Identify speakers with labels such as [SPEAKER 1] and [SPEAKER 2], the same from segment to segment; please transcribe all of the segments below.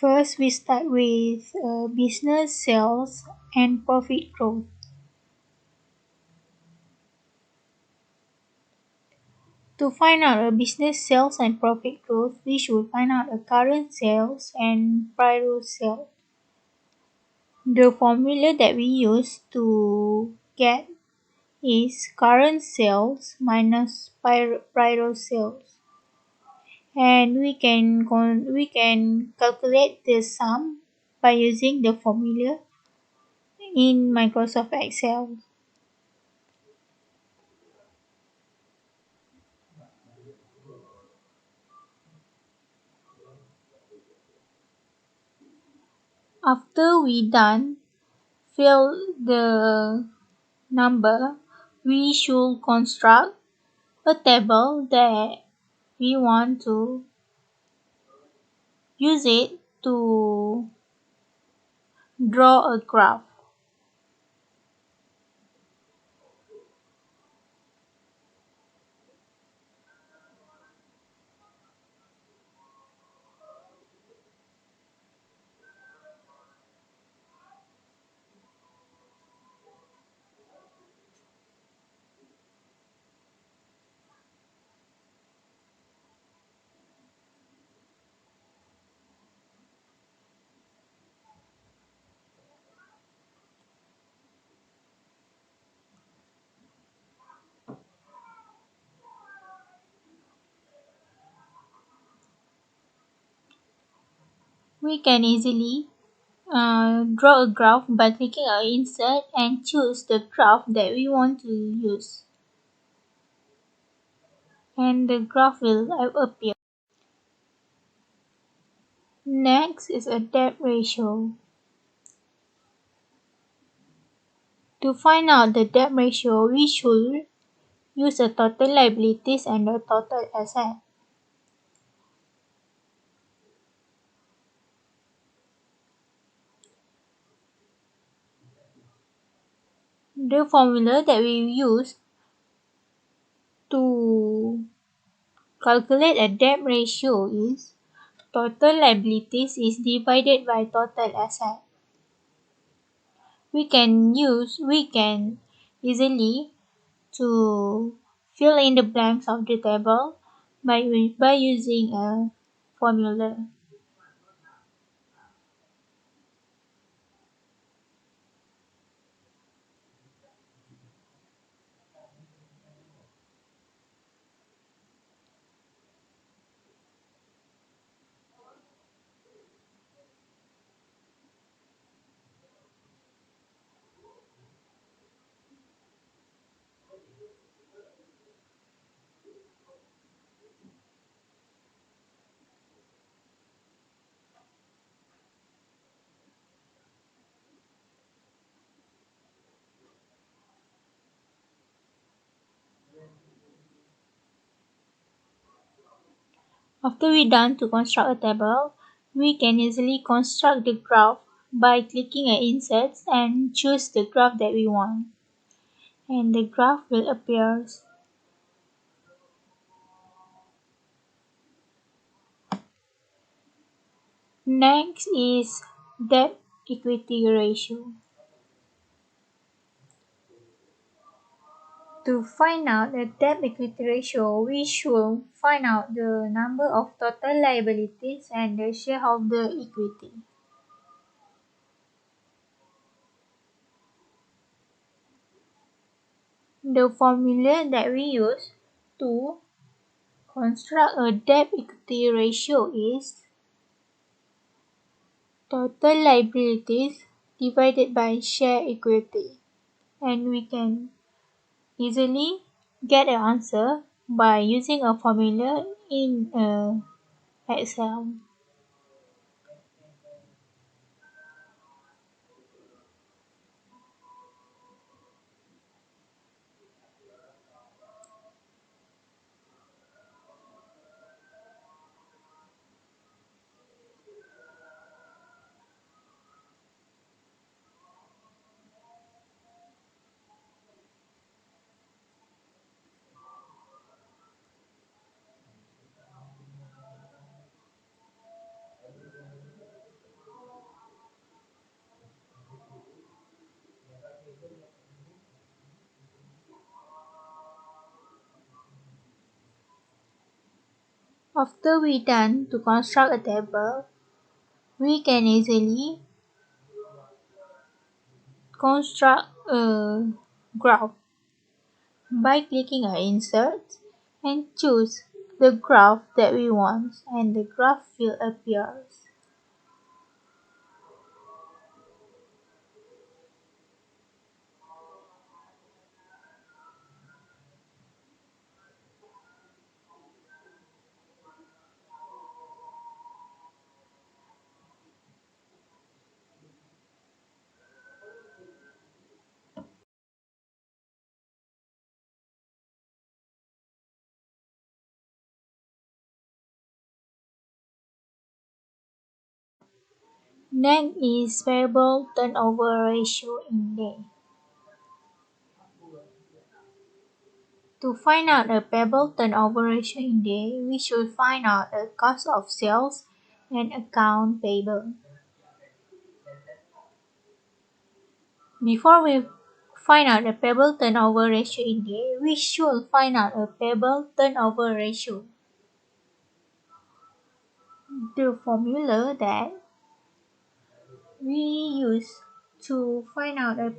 [SPEAKER 1] First, we start with business sales and profit growth. To find out a business sales and profit growth, we should find out a current sales and prior sales. The formula that we use to get is current sales minus prior sales, and we can calculate the sum by using the formula in Microsoft Excel. After we done fill the number, we should construct a table that we want to use it to draw a graph. We can easily draw a graph by clicking on insert and choose the graph that we want to use, and the graph will appear. Next is a debt ratio. To find out the debt ratio, we should use the total liabilities and the total asset. The formula that we use to calculate a debt ratio is total liabilities is divided by total asset. We can easily to fill in the blanks of the table by using a formula. After we done to construct a table, we can easily construct the graph by clicking on inserts and choose the graph that we want, and the graph will appear. Next is debt equity ratio. To find out the debt equity ratio, we should find out the number of total liabilities and the shareholder equity. The formula that we use to construct a debt equity ratio is total liabilities divided by share equity, and we can easily get an answer by using a formula in Excel. After we done to construct a table, we can easily construct a graph by clicking on Insert and choose the graph that we want, and the graph will appear. Next is variable turnover ratio in day. To find out a variable turnover ratio in day, we should find out the cost of sales and account payable. Before we find out the variable turnover ratio in day, we should find out a variable turnover ratio. The formula that we use to find out a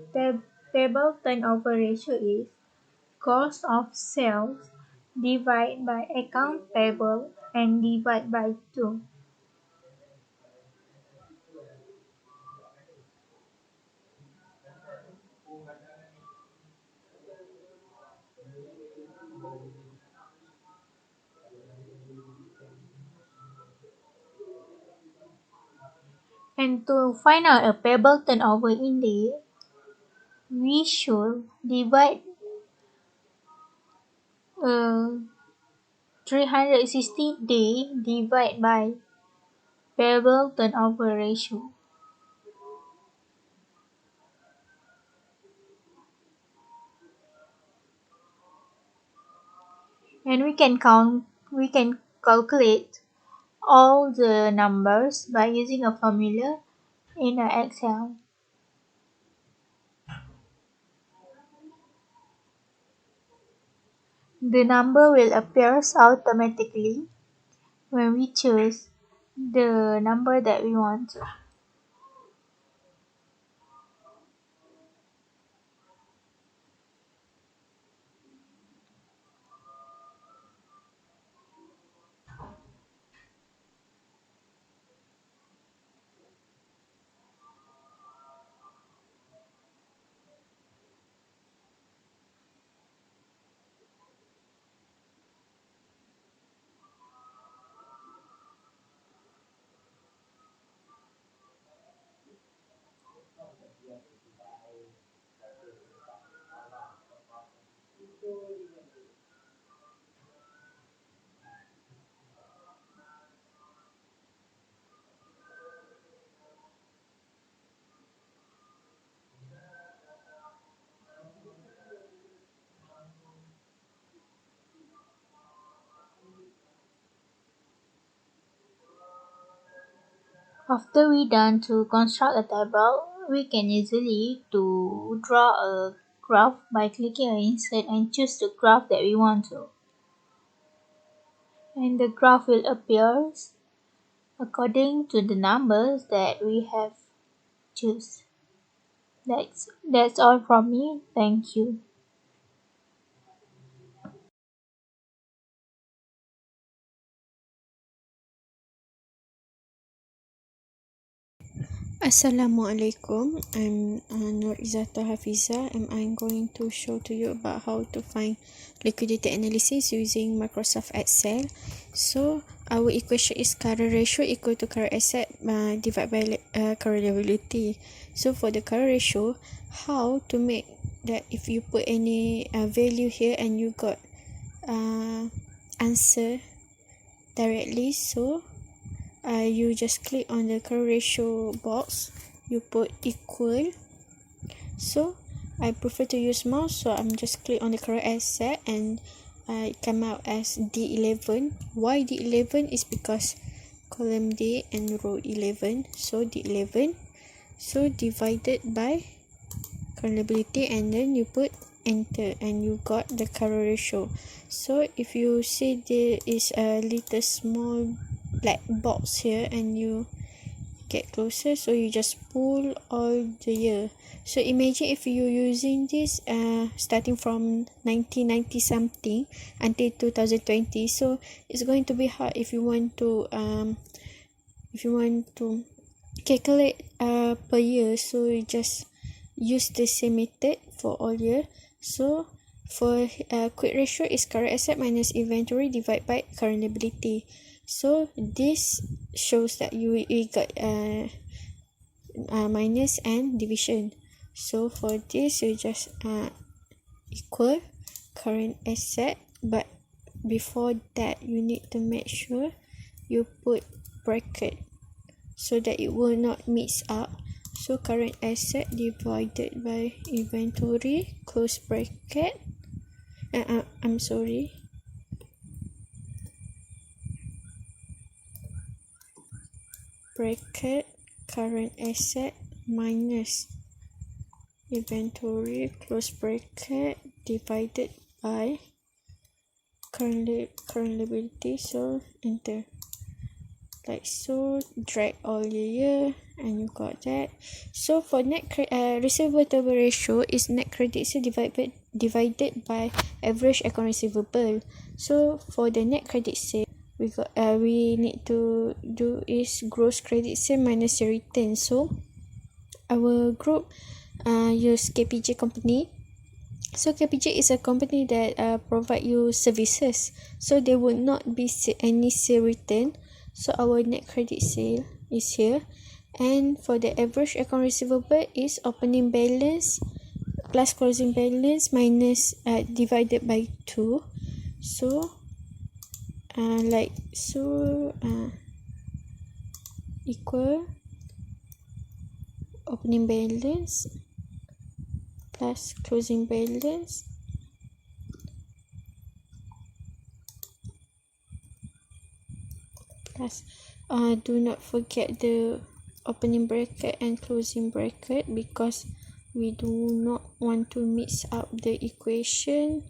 [SPEAKER 1] variable turnover ratio is cost of sales divided by account payable and divided by 2. And to find out a payable turnover in day, we should divide 360 day divided by payable turnover ratio. And we can calculate all the numbers by using a formula in Excel. The number will appear automatically when we choose the number that we want. After we done to construct a table, we can easily to draw a graph by clicking on Insert and choose the graph that we want to. And the graph will appear according to the numbers that we have choose. That's all from me. Thank you.
[SPEAKER 2] Assalamualaikum. I'm Nur Izzata Hafiza, and I'm going to show to you about how to find liquidity analysis using Microsoft Excel. So our equation is current ratio equal to current asset divided by current liability. So for the current ratio, how to make that if you put any value here and you got answer directly, so you just click on the current ratio box, you put equal. So I prefer to use mouse, so I'm just click on the current asset and it come out as D11. Why D11 is because column D and row 11, so D11. So divided by current liability, and then you put enter, and you got the current ratio. So if you see there is a little small black box here and you get closer, so you just pull all the year. So imagine if you're using this starting from 1990 something until 2020, so it's going to be hard if you want to calculate per year. So you just use the same method for all year. So for quick ratio is current asset minus inventory divided by current liability. So this shows that you got minus and division. So for this you just equal current asset, but before that you need to make sure you put bracket so that it will not mix up. So current asset divided by inventory, close bracket. I'm sorry. Bracket current asset minus inventory, close bracket, divided by current liability. So enter. Like so, drag all year and you got that. So for net receivable turnover ratio is net credit sale divided by average account receivable. So for the net credit sale, we need to do is gross credit sale minus the return. So our group use KPJ company. So KPJ is a company that provide you services, so there would not be any sale return. So our net credit sale is here, and for the average account receivable is opening balance plus closing balance minus divided by 2. So equal opening balance plus closing balance plus do not forget the opening bracket and closing bracket because we do not want to mix up the equation.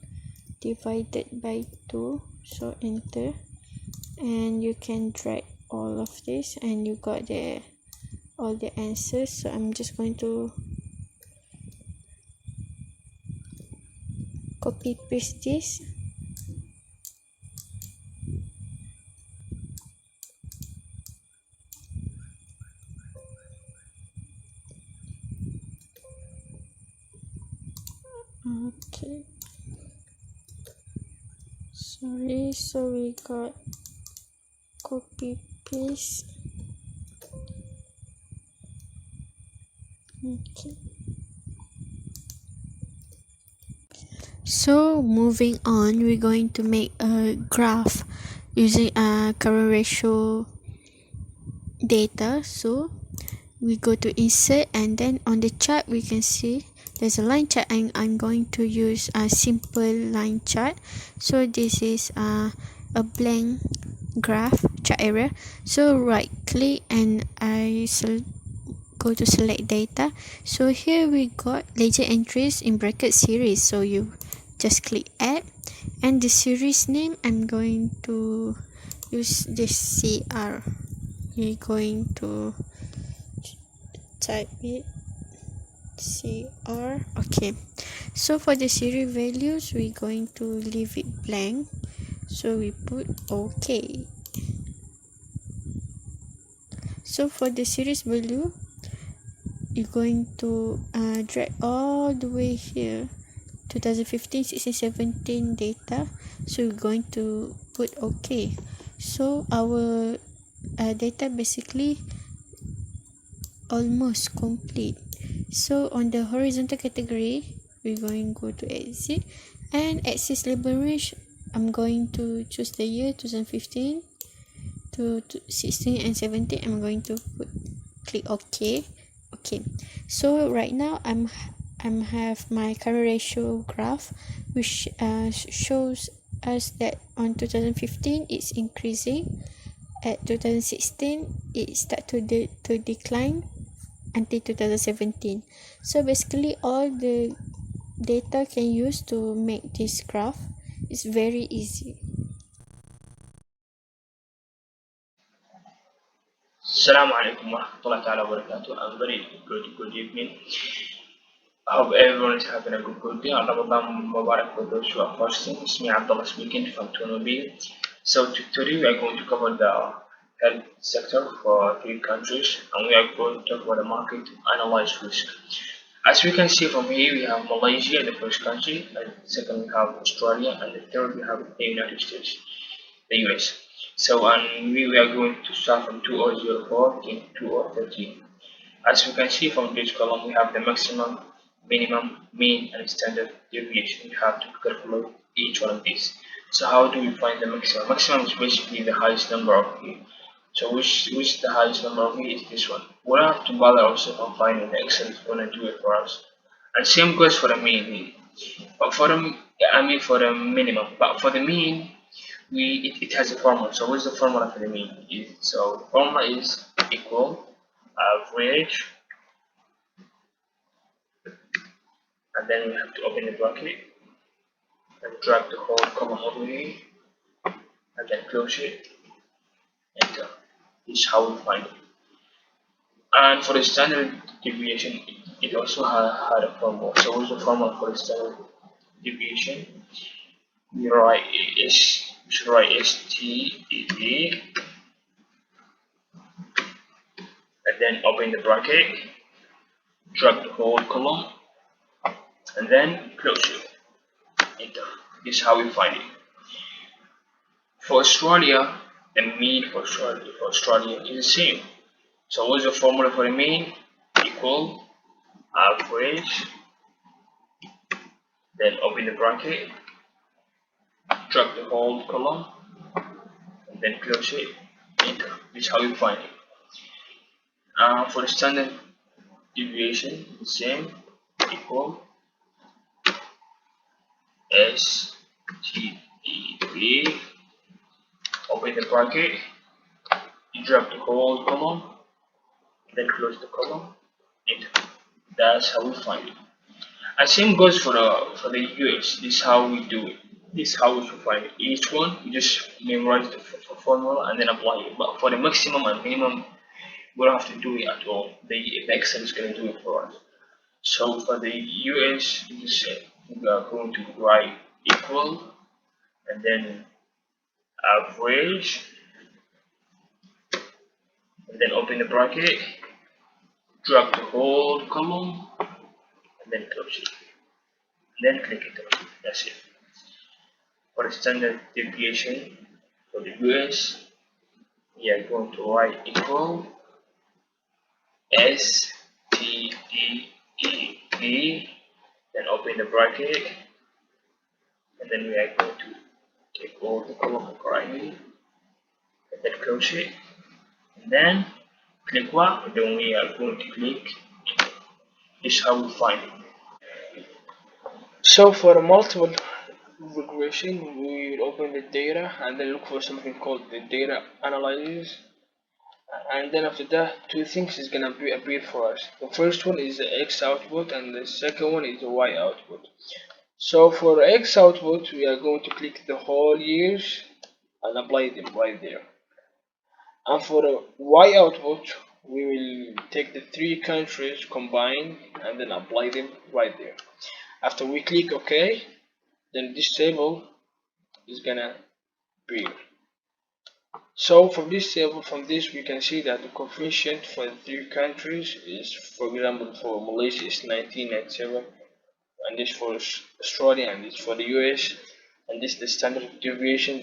[SPEAKER 2] Divided by 2. So enter, and you can drag all of this and you got all the answers. So I'm just going to copy paste this. Okay, sorry, so we got copy paste. Okay, so moving on, we're going to make a graph using current ratio data. So we go to insert, and then on the chart we can see there's a line chart, and I'm going to use a simple line chart. So this is a blank graph chart area. So right click and I go to select data. So here we got ledger entries in bracket series, so you just click add, and the series name I'm going to use this CR. You're going to type it CR. Okay, so for the series values we're going to leave it blank, so we put OK. So for the series value, you're going to drag all the way here 2015, 16, 17 data. So we're going to put OK. So our data basically almost complete. So on the horizontal category, we're going to go to exit, and axis label range, I'm going to choose the year 2015 to 16 and 17. I'm going to click OK. Okay, so right now I'm have my current ratio graph, which shows us that on 2015 it's increasing. At 2016 it start to decline until 2017. So basically all the data can use to make this graph. It's very easy.
[SPEAKER 3] Assalamu alaikum warahmatullahi ta'ala wabarakatuh. I'm very good evening. I hope everyone is having a good day. Ramadan Mubarak for those who are fasting. It's me Abdullah speaking from Tunisia. So today we are going to cover the health sector for three countries, and we are going to talk about the market to analyze risk. As we can see from here, we have Malaysia, the first country, and second we have Australia, and the third we have the United States, the US. So and we are going to start from 2004 to 2013. As we can see from this column, we have the maximum, minimum, mean, and standard deviation. We have to calculate each one of these. So how do we find the maximum? Maximum is basically the highest number of mean. So which the highest number of mean is this one. We don't have to bother ourselves on finding the Excel is gonna do it for us. And same goes for the mean. But for the for the minimum. But for the mean, it has a formula. So what's the formula for the mean? So the formula is equal average, and then we have to open the bracket and drag the whole column over here, and then close it, enter. This is how we find it. And for the standard deviation, it also had a formula. So what's the formula for the standard deviation? We should write STED, and then open the bracket, drag the whole column, and then close it, enter. This is how we find it. For Australia, the mean for Australia is the same. So what's the formula for the mean? Equal average, then open the bracket, drag the whole column, and then close it, enter. This is how you find it. For the standard deviation, the same, equal STED, open the bracket, you drag the whole column, then close the column, enter. That's how we find it. And same goes for the US. This is how we do it. This is how we should find it. Each one, we just memorize the formula and then apply it. But for the maximum and minimum, we don't have to do it at all. The Excel is going to do it for us. So for the US, we are going to write equal and then average, and then open the bracket, drag the whole column, and then close it. Then click it. That's it. For the standard deviation for the US, we are going to write equal STED, then open the bracket, and then we are going to take all the column right here, and then close it, and then click what? Then we are going to click enter. This is how we find it. So for a multiple regression, we will open the data and then look for something called the data analysis. And then after that, two things is gonna appear for us. The first one is the X output and the second one is the Y output. So for X output, we are going to click the whole years and apply them right there. And for the Y output, we will take the three countries combined and then apply them right there. After we click OK, then this table is gonna appear. So from this table, from this we can see that the coefficient for the three countries is, for example, for Malaysia is 1997, and this for Australia, and this for the US, and this the standard deviation,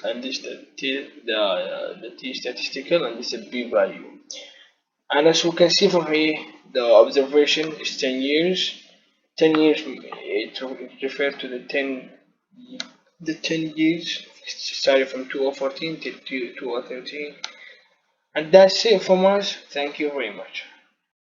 [SPEAKER 3] and this the t statistical, and this the p value. And as we can see from here, the observation is 10 years. 10 years it refers to the 10 years started from 2014 to 2013. And that's it from us. Thank you very much.